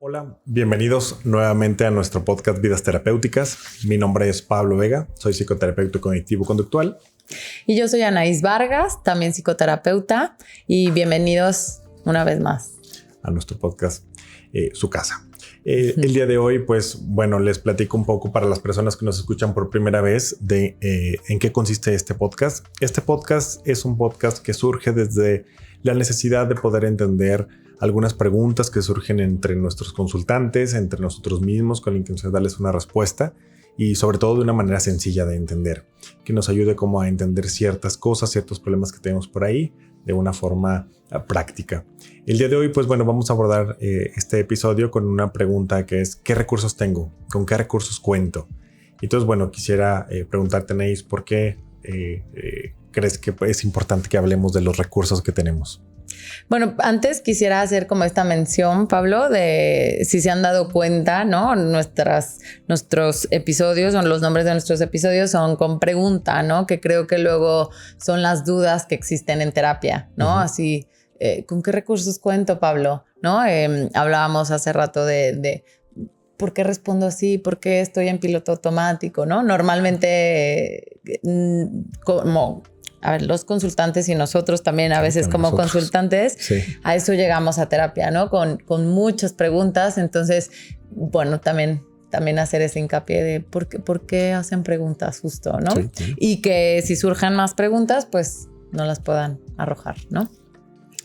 Hola, bienvenidos nuevamente a nuestro podcast Vidas Terapéuticas. Mi nombre es Pablo Vega, soy psicoterapeuta cognitivo-conductual. Y yo soy Anaís Vargas, también psicoterapeuta, y bienvenidos una vez más a nuestro podcast, Su Casa. El día de hoy, pues bueno, les platico un poco para las personas que nos escuchan por primera vez de en qué consiste este podcast. Este podcast es un podcast que surge desde la necesidad de poder entender algunas preguntas que surgen entre nuestros consultantes, entre nosotros mismos, con la intención de darles una respuesta y sobre todo de una manera sencilla de entender, que nos ayude como a entender ciertas cosas, ciertos problemas que tenemos por ahí de una forma práctica. El día de hoy, pues bueno, vamos a abordar este episodio con una pregunta que es ¿qué recursos tengo? ¿Con qué recursos cuento? Entonces, bueno, quisiera preguntarte, Anaís, ¿por qué crees que es importante que hablemos de los recursos que tenemos? Bueno, antes quisiera hacer como esta mención, Pablo, de si se han dado cuenta, ¿no? Nuestros episodios, o los nombres de nuestros episodios son con pregunta, ¿no? Que creo que luego son las dudas que existen en terapia, ¿no? Uh-huh. Así, ¿con qué recursos cuento, Pablo? ¿No? Hablábamos hace rato de ¿por qué respondo así? ¿Por qué estoy en piloto automático? ¿No? Normalmente, a ver, los consultantes y nosotros también a veces como consultantes, sí, a eso llegamos a terapia, ¿no? Con muchas preguntas. Entonces, bueno, también hacer ese hincapié de por qué hacen preguntas justo, ¿no? Sí, sí. Y que si surjan más preguntas, pues no las puedan arrojar, ¿no?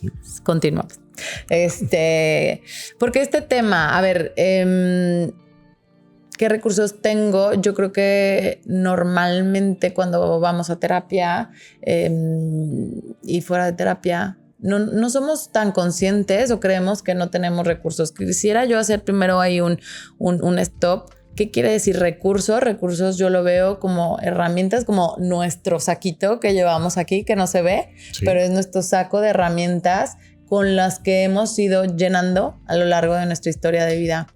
Sí. Continuamos. Porque este tema, a ver, ¿qué recursos tengo? Yo creo que normalmente cuando vamos a terapia y fuera de terapia, no somos tan conscientes o creemos que no tenemos recursos. Quisiera yo hacer primero ahí un stop. ¿Qué quiere decir recursos? Recursos yo lo veo como herramientas, como nuestro saquito que llevamos aquí, que no se ve, sí, pero es nuestro saco de herramientas con las que hemos ido llenando a lo largo de nuestra historia de vida.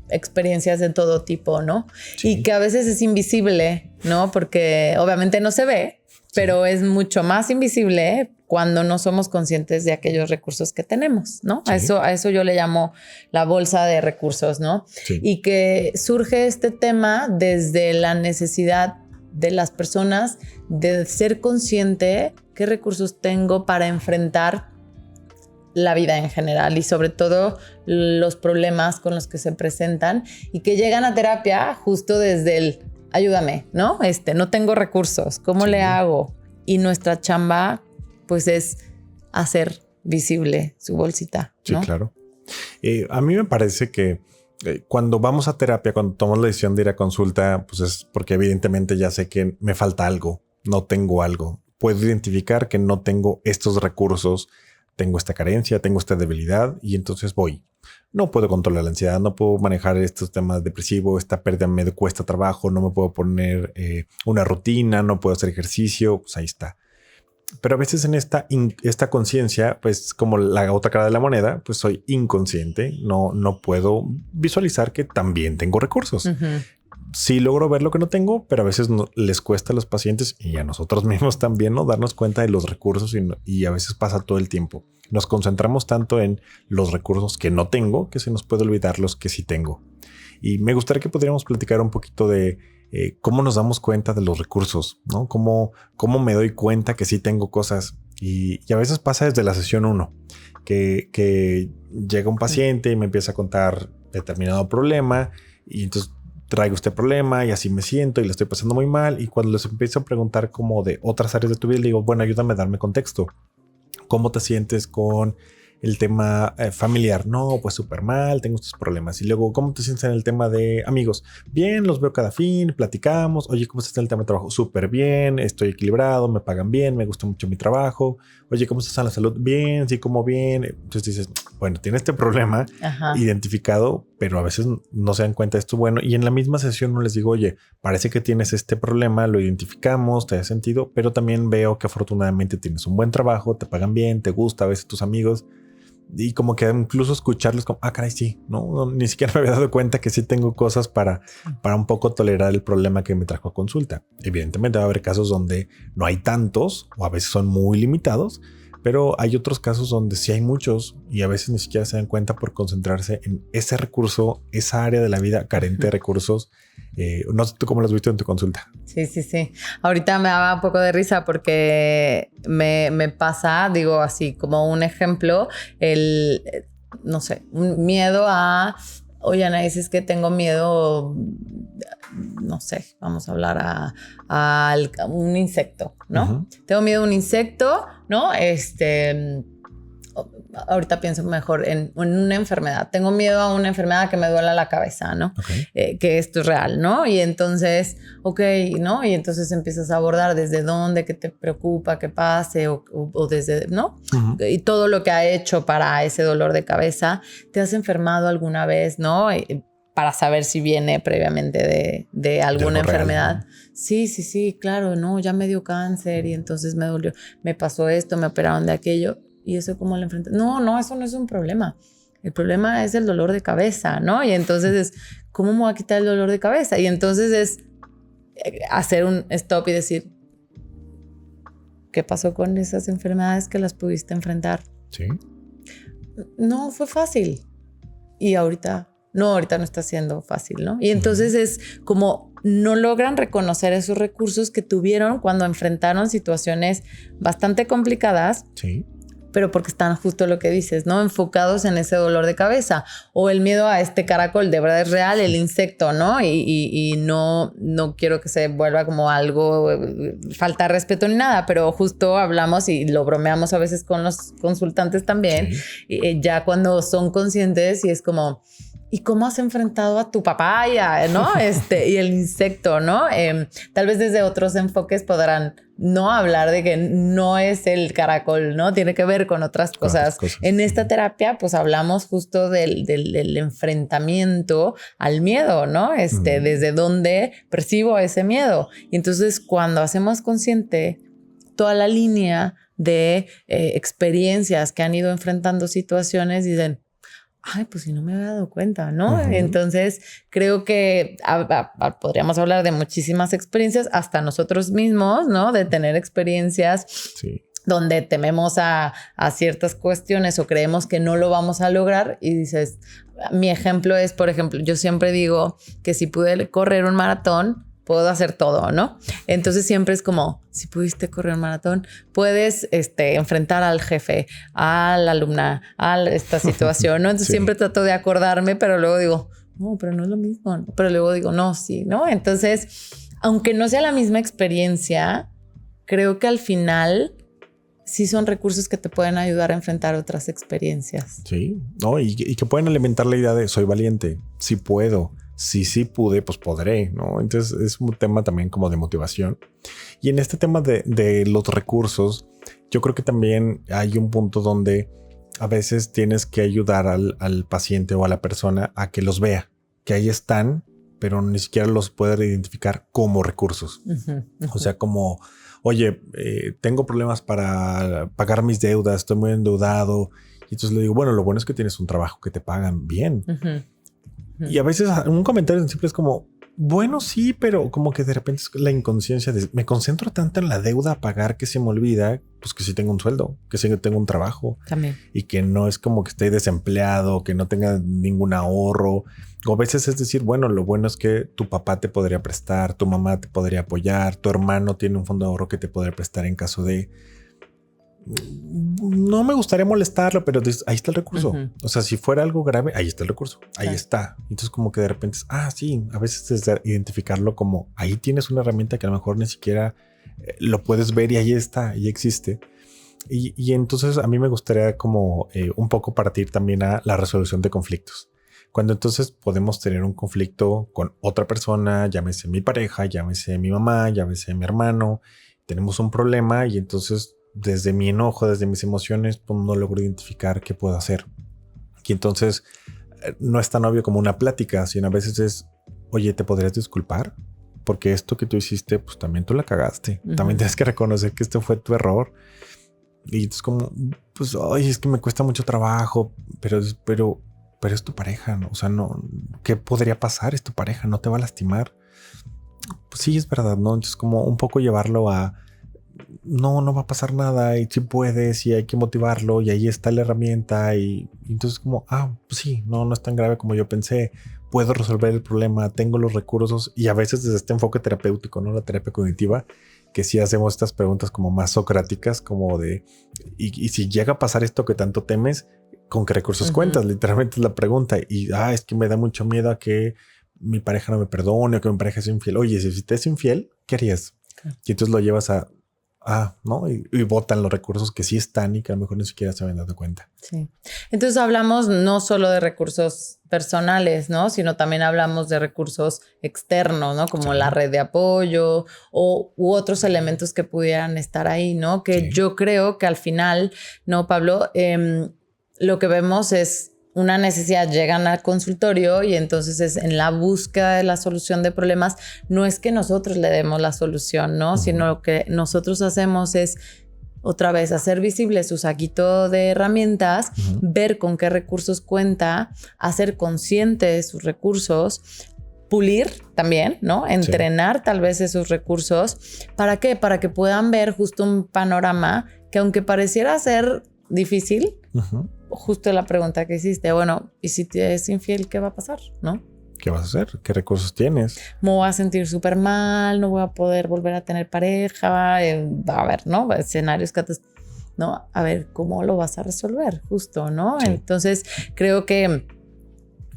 Experiencias de todo tipo, ¿no? Sí. Y que a veces es invisible, ¿no? Porque obviamente no se ve, pero sí, es mucho más invisible cuando no somos conscientes de aquellos recursos que tenemos, ¿no? Sí. A eso yo le llamo la bolsa de recursos, ¿no? Sí. Y que surge este tema desde la necesidad de las personas de ser consciente qué recursos tengo para enfrentar la vida en general y sobre todo los problemas con los que se presentan y que llegan a terapia justo desde el ayúdame, ¿no? No tengo recursos, ¿cómo sí le hago? Y nuestra chamba pues es hacer visible su bolsita, ¿no? Sí, claro. A mí me parece que cuando vamos a terapia, cuando tomamos la decisión de ir a consulta, pues es porque evidentemente ya sé que me falta algo, no tengo algo. Puedo identificar que no tengo estos recursos, tengo esta carencia, tengo esta debilidad y entonces voy. No puedo controlar la ansiedad, no puedo manejar estos temas depresivos, esta pérdida me cuesta trabajo, no me puedo poner una rutina, no puedo hacer ejercicio, pues ahí está. Pero a veces en esta conciencia, pues como la otra cara de la moneda, pues soy inconsciente, no puedo visualizar que también tengo recursos. Uh-huh. Sí logro ver lo que no tengo, pero a veces les cuesta a los pacientes y a nosotros mismos también, ¿no? Darnos cuenta de los recursos y a veces pasa todo el tiempo. Nos concentramos tanto en los recursos que no tengo que se nos puede olvidar los que sí tengo. Y me gustaría que pudiéramos platicar un poquito de cómo nos damos cuenta de los recursos, ¿no? Cómo me doy cuenta que sí tengo cosas. Y a veces pasa desde la sesión 1, que llega un paciente y me empieza a contar determinado problema y entonces traigo este problema y así me siento y le estoy pasando muy mal. Y cuando les empiezo a preguntar como de otras áreas de tu vida, le digo, bueno, ayúdame a darme contexto. ¿Cómo te sientes con el tema familiar? No, pues súper mal, tengo estos problemas. Y luego, ¿cómo te sientes en el tema de amigos? Bien, los veo cada fin, platicamos. Oye, ¿cómo estás en el tema de trabajo? Súper bien, estoy equilibrado, me pagan bien, me gusta mucho mi trabajo. Oye, ¿cómo estás en la salud? Bien, sí, como bien. Entonces dices, bueno, tiene este problema identificado, pero a veces no se dan cuenta de esto. Bueno, y en la misma sesión no les digo, oye, parece que tienes este problema, lo identificamos, te hace sentido, pero también veo que afortunadamente tienes un buen trabajo, te pagan bien, te gusta, a veces tus amigos. Y como que incluso escucharlos como, caray, sí, no, ni siquiera me había dado cuenta que sí tengo cosas para un poco tolerar el problema que me trajo a consulta. Evidentemente va a haber casos donde no hay tantos o a veces son muy limitados, Pero hay otros casos donde sí hay muchos y a veces ni siquiera se dan cuenta por concentrarse en ese recurso, esa área de la vida carente de recursos. No sé tú cómo lo has visto en tu consulta. Sí, sí, sí. Ahorita me daba un poco de risa porque me pasa, digo así como un ejemplo, no sé, un miedo a, oye, Ana, dices que tengo miedo, no sé, vamos a hablar a un insecto, ¿no? Uh-huh. Tengo miedo a un insecto, ¿no? Ahorita pienso mejor en una enfermedad. Tengo miedo a una enfermedad que me duela la cabeza, ¿no? Okay. Que esto es real, ¿no? Y entonces, ok, ¿no? Y entonces empiezas a abordar desde dónde, qué te preocupa, qué pase, o desde, ¿no? Uh-huh. Y todo lo que ha hecho para ese dolor de cabeza. ¿Te has enfermado alguna vez, no? Para saber si viene previamente de alguna enfermedad. Real, ¿no? Sí, claro, no, ya me dio cáncer y entonces me dolió, me pasó esto, me operaron de aquello. ¿Y eso cómo lo enfrentas? No, eso no es un problema. El problema es el dolor de cabeza, ¿no? Y entonces es, ¿cómo me voy a quitar el dolor de cabeza? Y entonces es hacer un stop y decir, ¿qué pasó con esas enfermedades que las pudiste enfrentar? Sí. No fue fácil. Y ahorita no está siendo fácil, ¿no? Y entonces es como no logran reconocer esos recursos que tuvieron cuando enfrentaron situaciones bastante complicadas. Sí. Pero porque están justo lo que dices, ¿no? Enfocados en ese dolor de cabeza o el miedo a este caracol, de verdad es real, el insecto, ¿no? Y no quiero que se vuelva como algo, falta de respeto ni nada, pero justo hablamos y lo bromeamos a veces con los consultantes también, sí. Ya cuando son conscientes y es como, ¿y cómo has enfrentado a tu papaya, no? Y el insecto, ¿no? Tal vez desde otros enfoques podrán no hablar de que no es el caracol, ¿no? Tiene que ver con otras cosas. En esta terapia, pues hablamos justo del enfrentamiento al miedo, ¿no? Desde dónde percibo ese miedo. Y entonces cuando hacemos consciente toda la línea de experiencias que han ido enfrentando situaciones, dicen, ay, pues si no me había dado cuenta, ¿no? Uh-huh. Entonces, creo que podríamos hablar de muchísimas experiencias, hasta nosotros mismos, ¿no? De tener experiencias sí. Donde tememos a ciertas cuestiones o creemos que no lo vamos a lograr y dices, mi ejemplo es, por ejemplo, yo siempre digo que si pude correr un maratón, puedo hacer todo, ¿no? Entonces siempre es como, si pudiste correr un maratón, puedes enfrentar al jefe, a la alumna, a esta situación, ¿no? Entonces sí. Siempre trato de acordarme, pero luego digo, no, pero no es lo mismo, ¿no? Pero luego digo, no, sí, ¿no? Entonces, aunque no sea la misma experiencia, creo que al final sí son recursos que te pueden ayudar a enfrentar otras experiencias. Sí, no, y que pueden alimentar la idea de soy valiente, sí puedo. Si sí pude, pues podré, ¿no? Entonces es un tema también como de motivación. Y en este tema de los recursos, yo creo que también hay un punto donde a veces tienes que ayudar al paciente o a la persona a que los vea, que ahí están, pero ni siquiera los puede identificar como recursos. Uh-huh, uh-huh. O sea, como, oye, tengo problemas para pagar mis deudas, estoy muy endeudado. Y entonces le digo, bueno, lo bueno es que tienes un trabajo que te pagan bien. Uh-huh. Y a veces un comentario simple es como, bueno, sí, pero como que de repente es la inconsciencia de me concentro tanto en la deuda a pagar que se me olvida, pues que sí tengo un sueldo, que sí tengo un trabajo. También. Y que no es como que esté desempleado, que no tenga ningún ahorro. O a veces es decir, bueno, lo bueno es que tu papá te podría prestar, tu mamá te podría apoyar, tu hermano tiene un fondo de ahorro que te podría prestar en caso de... No me gustaría molestarlo, pero ahí está el recurso. Uh-huh. O sea, si fuera algo grave, ahí está el recurso. Ahí está. Entonces como que de repente es, sí, a veces es identificarlo como ahí tienes una herramienta que a lo mejor ni siquiera lo puedes ver y ahí está, ahí existe. Y entonces a mí me gustaría como un poco partir también a la resolución de conflictos. Cuando entonces podemos tener un conflicto con otra persona, llámese mi pareja, llámese mi mamá, llámese mi hermano, tenemos un problema y entonces desde mi enojo, desde mis emociones, pues no logro identificar qué puedo hacer. Y entonces no es tan obvio como una plática, sino a veces es, oye, ¿te podrías disculpar? Porque esto que tú hiciste, pues también tú la cagaste. Uh-huh. También tienes que reconocer que este fue tu error. Y es como, pues, ay, es que me cuesta mucho trabajo, pero es tu pareja, ¿no? O sea, no, ¿qué podría pasar? Es tu pareja, no te va a lastimar. Pues sí, es verdad, ¿no? Entonces como un poco llevarlo a no va a pasar nada y si puedes y hay que motivarlo y ahí está la herramienta y entonces como, pues sí, no es tan grave como yo pensé, puedo resolver el problema, tengo los recursos y a veces desde este enfoque terapéutico, ¿no? La terapia cognitiva, que sí hacemos estas preguntas como más socráticas, como de, y si llega a pasar esto que tanto temes, ¿con qué recursos cuentas? Literalmente es la pregunta y, es que me da mucho miedo a que mi pareja no me perdone o que mi pareja sea infiel. Oye, si te es infiel, ¿qué harías? Y entonces lo llevas a, ¿no? Y botan los recursos que sí están y que a lo mejor ni siquiera se habían dado cuenta. Sí. Entonces hablamos no solo de recursos personales, ¿no? Sino también hablamos de recursos externos, ¿no? Como la red de apoyo u otros elementos que pudieran estar ahí, ¿no? Que yo creo que al final, ¿no, Pablo? Lo que vemos es una necesidad, llegan al consultorio y entonces es en la búsqueda de la solución de problemas. No es que nosotros le demos la solución, ¿no? Sino lo que nosotros hacemos es otra vez hacer visible su saquito de herramientas, ver con qué recursos cuenta, hacer consciente de sus recursos, pulir también, ¿no? Entrenar tal vez esos recursos. ¿Para qué? Para que puedan ver justo un panorama que aunque pareciera ser difícil, justo la pregunta que hiciste, bueno, ¿y si te es infiel, qué va a pasar? ¿No? ¿Qué vas a hacer? ¿Qué recursos tienes? Me voy a sentir súper mal, no voy a poder volver a tener pareja, va a haber, ¿no? Escenarios catastróficos, ¿no? A ver, ¿cómo lo vas a resolver? Justo, ¿no? Sí. Entonces, creo que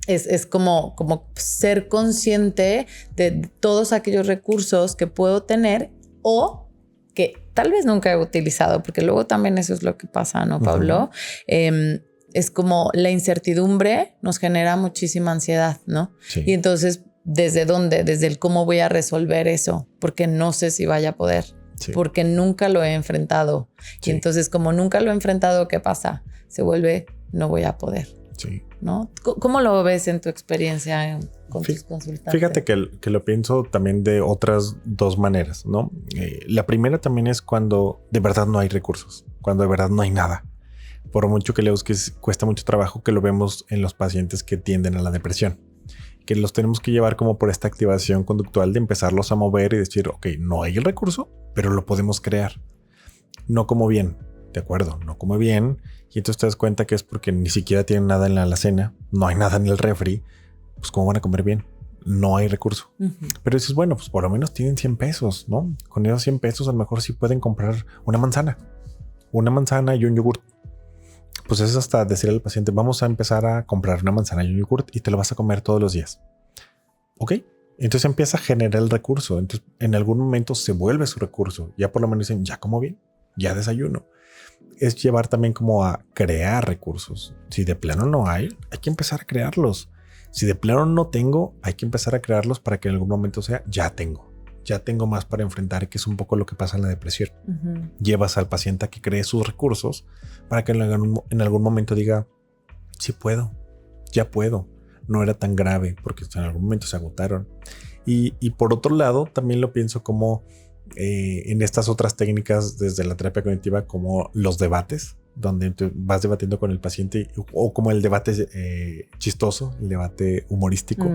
es como ser consciente de todos aquellos recursos que puedo tener o que tal vez nunca he utilizado, porque luego también eso es lo que pasa, ¿no, Pablo? Es como la incertidumbre nos genera muchísima ansiedad, ¿no? Sí. Y entonces, ¿desde dónde? Desde el cómo voy a resolver eso, porque no sé si vaya a poder, porque nunca lo he enfrentado. Y entonces, como nunca lo he enfrentado, ¿qué pasa? Se vuelve, no voy a poder. Sí. ¿No? ¿Cómo lo ves en tu experiencia con tus consultantes? Fíjate que lo pienso también de otras dos maneras, ¿no? La primera también es cuando de verdad no hay recursos, cuando de verdad no hay nada. Por mucho que le busques, cuesta mucho trabajo, que lo vemos en los pacientes que tienden a la depresión, que los tenemos que llevar como por esta activación conductual de empezarlos a mover y decir, ok, no hay el recurso, pero lo podemos crear. No como bien, de acuerdo, no como bien. Y entonces te das cuenta que es porque ni siquiera tienen nada en la alacena, no hay nada en el refri. Pues ¿cómo van a comer bien? No hay recurso. Pero dices, bueno, pues por lo menos tienen 100 pesos, ¿no? Con esos 100 pesos a lo mejor sí pueden comprar una manzana y un yogurt. Pues es hasta decirle al paciente, vamos a empezar a comprar una manzana y un yogurt y te lo vas a comer todos los días. ¿Ok? Entonces empieza a generar el recurso. Entonces en algún momento se vuelve su recurso. Ya por lo menos dicen, ya como bien, ya desayuno. Es llevar también como a crear recursos. Si de plano no hay que empezar a crearlos. Si de plano no tengo, hay que empezar a crearlos para que en algún momento sea, ya tengo más para enfrentar, que es un poco lo que pasa en la depresión. Llevas al paciente a que cree sus recursos para que en algún momento diga, sí puedo, ya puedo, no era tan grave porque en algún momento se agotaron. Y por otro lado, también lo pienso como en estas otras técnicas desde la terapia cognitiva, como los debates, donde vas debatiendo con el paciente, o como el debate chistoso, el debate humorístico.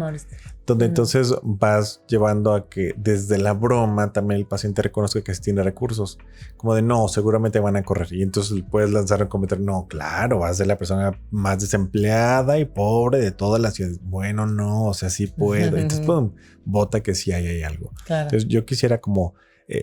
Donde entonces vas llevando a que desde la broma también el paciente reconozca que sí tiene recursos, como de no, seguramente van a correr, y entonces puedes lanzar un comentario, no, claro, vas a ser la persona más desempleada y pobre de toda la ciudad. Bueno, no, o sea, sí puedo. Entonces, pum, bota que sí hay algo. Claro. Entonces yo quisiera como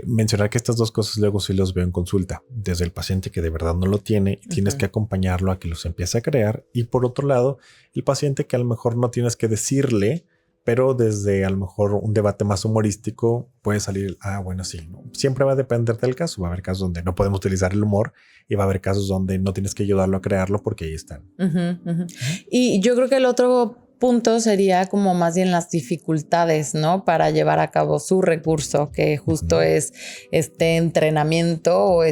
mencionar que estas dos cosas luego sí los veo en consulta, desde el paciente que de verdad no lo tiene y tienes que acompañarlo a que los empiece a crear, y por otro lado el paciente que a lo mejor no tienes que decirle, pero desde a lo mejor un debate más humorístico puede salir, bueno, sí, ¿no? Siempre va a depender del caso. Va a haber casos donde no podemos utilizar el humor y va a haber casos donde no tienes que ayudarlo a crearlo porque ahí están. Y yo creo que el otro punto sería como más bien las dificultades, ¿no? Para llevar a cabo su recurso, que justo es este entrenamiento o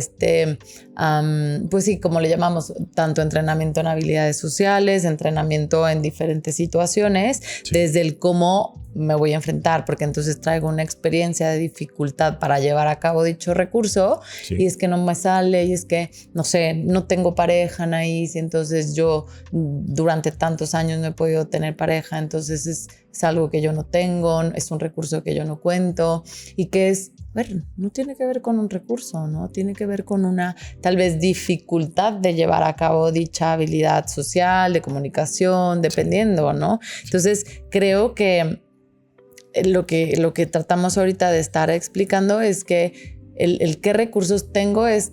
pues sí, como le llamamos, tanto entrenamiento en habilidades sociales, entrenamiento en diferentes situaciones, desde el cómo me voy a enfrentar, porque entonces traigo una experiencia de dificultad para llevar a cabo dicho recurso, sí. Y es que no me sale, y es que, no sé, no tengo pareja, Anaís, y entonces yo durante tantos años no he podido tener pareja, entonces es algo que yo no tengo, es un recurso que yo no cuento, y que es, a ver, no tiene que ver con un recurso, ¿no? Tiene que ver con una, tal vez, dificultad de llevar a cabo dicha habilidad social, de comunicación, dependiendo, ¿no? Entonces, creo que lo que tratamos ahorita de estar explicando es que el qué recursos tengo es,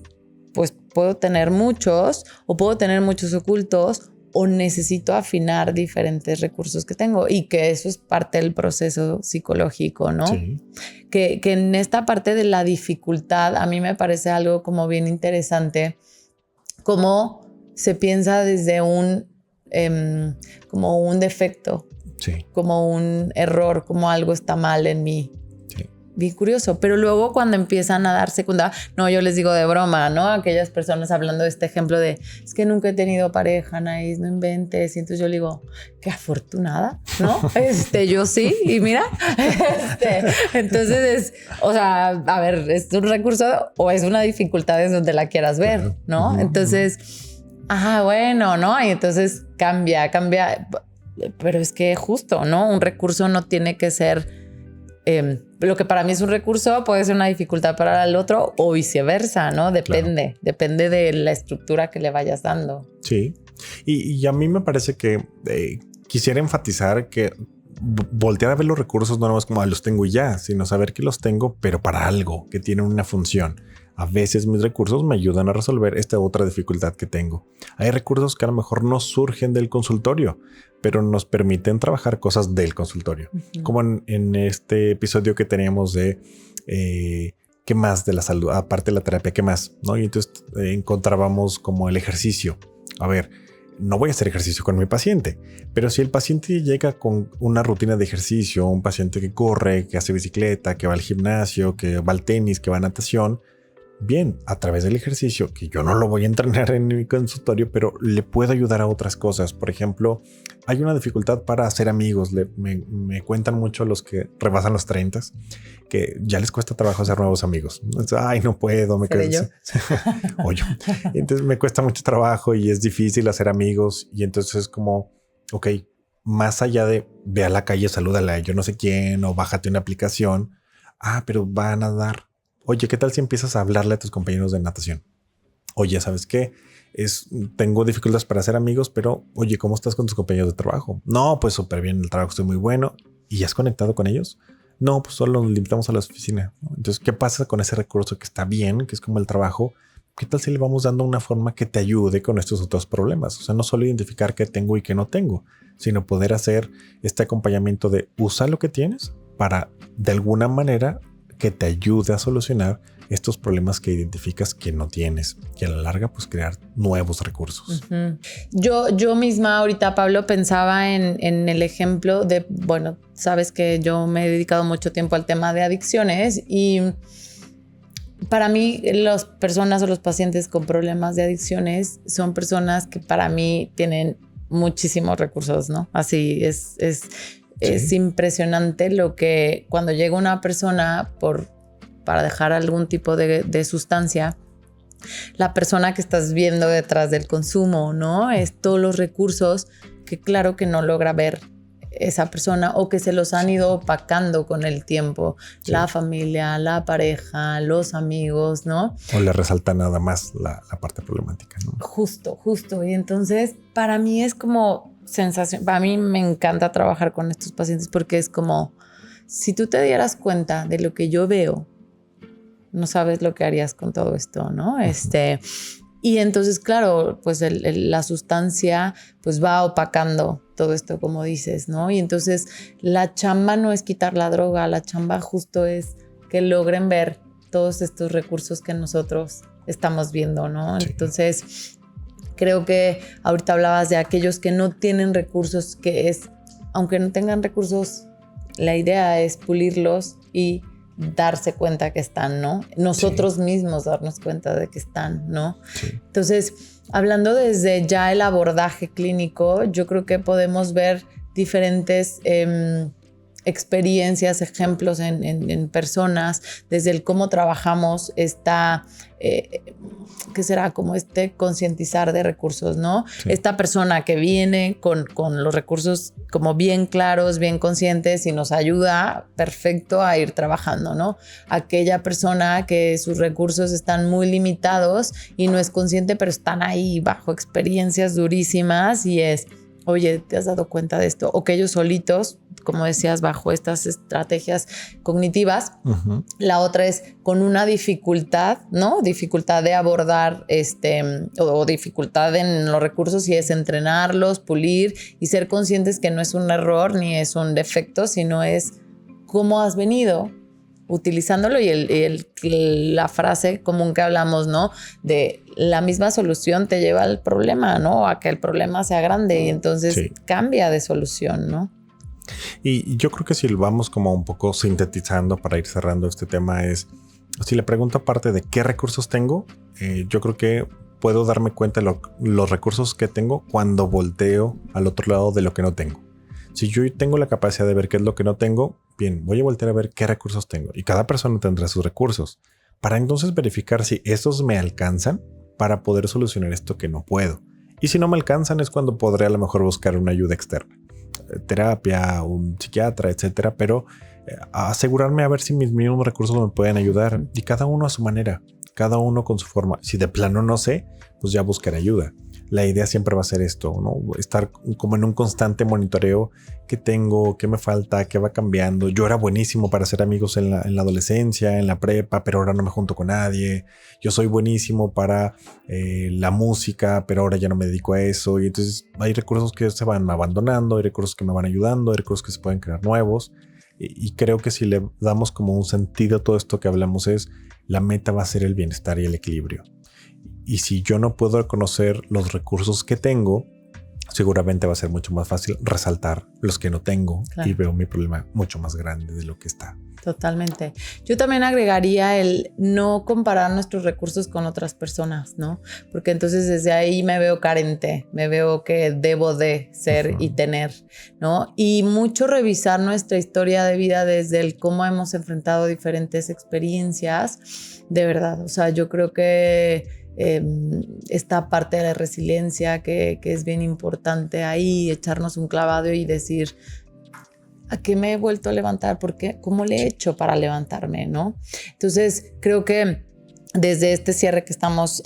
pues puedo tener muchos o puedo tener muchos ocultos o necesito afinar diferentes recursos que tengo, y que eso es parte del proceso psicológico, ¿no? Sí. Que en esta parte de la dificultad a mí me parece algo como bien interesante, cómo se piensa desde como un defecto. Sí. Como un error, como algo está mal en mí. Sí. Bien curioso. Pero luego cuando empiezan a darse cuenta, no, yo les digo de broma, ¿no? Aquellas personas hablando de este ejemplo de, es que nunca he tenido pareja, Anaís, no inventes. Y entonces yo le digo, qué afortunada, ¿no? Yo sí, y mira. Entonces o sea, a ver, ¿es un recurso o es una dificultad desde donde la quieras ver, ¿no? Entonces, bueno, ¿no? Y entonces cambia. Pero es que justo, ¿no? Un recurso no tiene que ser lo que para mí es un recurso puede ser una dificultad para el otro o viceversa, ¿no? Depende de la estructura que le vayas dando. Sí, y a mí me parece que quisiera enfatizar que voltear a ver los recursos no es como los tengo y ya, sino saber que los tengo, pero para algo, que tienen una función. A veces mis recursos me ayudan a resolver esta otra dificultad que tengo. Hay recursos que a lo mejor no surgen del consultorio, pero nos permiten trabajar cosas del consultorio. Uh-huh. Como en este episodio que teníamos de qué más de la salud, aparte de la terapia, qué más, ¿no? Y entonces encontrábamos como el ejercicio. A ver, no voy a hacer ejercicio con mi paciente, pero si el paciente llega con una rutina de ejercicio, un paciente que corre, que hace bicicleta, que va al gimnasio, que va al tenis, que va a natación, bien, a través del ejercicio, que yo no lo voy a entrenar en mi consultorio, pero le puedo ayudar a otras cosas. Por ejemplo, hay una dificultad para hacer amigos. Me cuentan mucho los que rebasan los 30 que ya les cuesta trabajo hacer nuevos amigos. Entonces, ay, no puedo, me quedo. Oye, entonces me cuesta mucho trabajo y es difícil hacer amigos. Y entonces es como, ok, más allá de ve a la calle, salúdale a yo no sé quién o bájate una aplicación. Pero van a dar. Oye, ¿qué tal si empiezas a hablarle a tus compañeros de natación? Oye, ¿sabes qué? Tengo dificultades para hacer amigos, pero oye, ¿cómo estás con tus compañeros de trabajo? No, pues súper bien, el trabajo estoy muy bueno. ¿Y has conectado con ellos? No, pues solo nos limitamos a la oficina. Entonces, ¿qué pasa con ese recurso que está bien, que es como el trabajo? ¿Qué tal si le vamos dando una forma que te ayude con estos otros problemas? O sea, no solo identificar qué tengo y qué no tengo, sino poder hacer este acompañamiento de usar lo que tienes para, de alguna manera, que te ayude a solucionar estos problemas que identificas que no tienes y a la larga pues crear nuevos recursos. Uh-huh. Yo misma ahorita, Pablo, pensaba en el ejemplo de, bueno, sabes que yo me he dedicado mucho tiempo al tema de adicciones y para mí las personas o los pacientes con problemas de adicciones son personas que para mí tienen muchísimos recursos, ¿no? Así es. Es impresionante lo que cuando llega una persona para dejar algún tipo de sustancia, la persona que estás viendo detrás del consumo, ¿no? Es todos los recursos que claro que no logra ver esa persona o que se los han ido opacando con el tiempo. Sí. La familia, la pareja, los amigos, ¿no? O le resalta nada más la parte problemática, ¿no? Justo. Y entonces para mí es como sensación. A mí me encanta trabajar con estos pacientes porque es como si tú te dieras cuenta de lo que yo veo, no sabes lo que harías con todo esto, ¿no? Uh-huh. Y entonces, claro, pues la sustancia pues va opacando todo esto, como dices, ¿no? Y entonces la chamba no es quitar la droga, la chamba justo es que logren ver todos estos recursos que nosotros estamos viendo, ¿no? Sí. Entonces creo que ahorita hablabas de aquellos que no tienen recursos, que es, aunque no tengan recursos, la idea es pulirlos y darse cuenta que están, ¿no? Nosotros mismos darnos cuenta de que están, ¿no? Sí. Entonces, hablando desde ya el abordaje clínico, yo creo que podemos ver diferentes experiencias, ejemplos en personas, desde el cómo trabajamos esta, ¿qué será? Como concientizar de recursos, ¿no? Sí. Esta persona que viene con los recursos como bien claros, bien conscientes y nos ayuda perfecto a ir trabajando, ¿no? Aquella persona que sus recursos están muy limitados y no es consciente, pero están ahí bajo experiencias durísimas y es, oye, ¿te has dado cuenta de esto? O que ellos solitos, como decías, bajo estas estrategias cognitivas. Uh-huh. La otra es con una dificultad, ¿no? Dificultad de abordar o dificultad en los recursos, y es entrenarlos, pulir y ser conscientes que no es un error ni es un defecto, sino es cómo has venido utilizándolo y la frase común que hablamos, ¿no? De la misma solución te lleva al problema, ¿no? A que el problema sea grande y entonces sí, cambia de solución, ¿no? Y yo creo que si lo vamos como un poco sintetizando para ir cerrando este tema es, si le pregunto aparte de qué recursos tengo, yo creo que puedo darme cuenta de los recursos que tengo cuando volteo al otro lado de lo que no tengo. Si yo tengo la capacidad de ver qué es lo que no tengo, bien, voy a voltear a ver qué recursos tengo. Y cada persona tendrá sus recursos para entonces verificar si esos me alcanzan para poder solucionar esto que no puedo. Y si no me alcanzan es cuando podré a lo mejor buscar una ayuda externa. Terapia, un psiquiatra, etcétera, pero asegurarme a ver si mis mismos recursos me pueden ayudar y cada uno a su manera, cada uno con su forma. Si de plano no sé, pues ya buscaré ayuda. La idea siempre va a ser esto, ¿no? Estar como en un constante monitoreo. ¿Qué tengo? ¿Qué me falta? ¿Qué va cambiando? Yo era buenísimo para hacer amigos en la adolescencia, en la prepa, pero ahora no me junto con nadie. Yo soy buenísimo para la música, pero ahora ya no me dedico a eso. Y entonces hay recursos que se van abandonando, hay recursos que me van ayudando, hay recursos que se pueden crear nuevos. Y creo que si le damos como un sentido a todo esto que hablamos es, la meta va a ser el bienestar y el equilibrio. Y si yo no puedo reconocer los recursos que tengo, seguramente va a ser mucho más fácil resaltar los que no tengo. Claro. Y veo mi problema mucho más grande de lo que está. Totalmente. Yo también agregaría el no comparar nuestros recursos con otras personas, ¿no? Porque entonces desde ahí me veo carente, me veo que debo de ser y tener, ¿no? Y mucho revisar nuestra historia de vida desde el cómo hemos enfrentado diferentes experiencias, de verdad. O sea, yo creo que esta parte de la resiliencia que es bien importante ahí, echarnos un clavado y decir, ¿a qué me he vuelto a levantar? ¿Por qué? ¿Cómo le he hecho para levantarme? ¿No? Entonces, creo que desde este cierre que estamos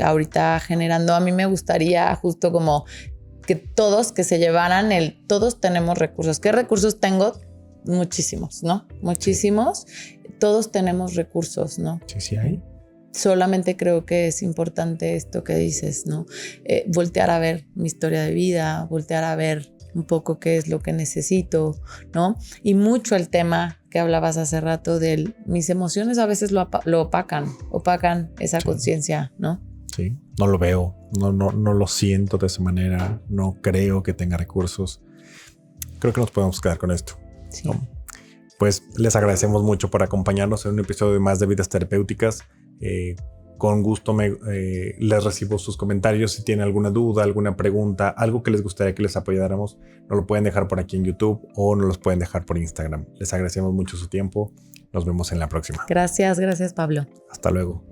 ahorita generando, a mí me gustaría justo como que todos que se llevaran todos tenemos recursos. ¿Qué recursos tengo? Muchísimos, ¿no? Muchísimos. Todos tenemos recursos, ¿no? Sí hay. Solamente creo que es importante esto que dices, ¿no? Voltear a ver mi historia de vida, voltear a ver un poco qué es lo que necesito, ¿no? Y mucho el tema que hablabas hace rato de mis emociones a veces lo opacan esa conciencia, ¿no? Sí, no lo veo, no lo siento de esa manera, no creo que tenga recursos. Creo que nos podemos quedar con esto, sí. ¿No? Pues les agradecemos mucho por acompañarnos en un episodio más de Vidas Terapéuticas. Con gusto les recibo sus comentarios. Si tienen alguna duda, alguna pregunta, algo que les gustaría que les apoyáramos, nos lo pueden dejar por aquí en YouTube o nos los pueden dejar por Instagram. Les agradecemos mucho su tiempo. Nos vemos en la próxima. Gracias Pablo. Hasta luego.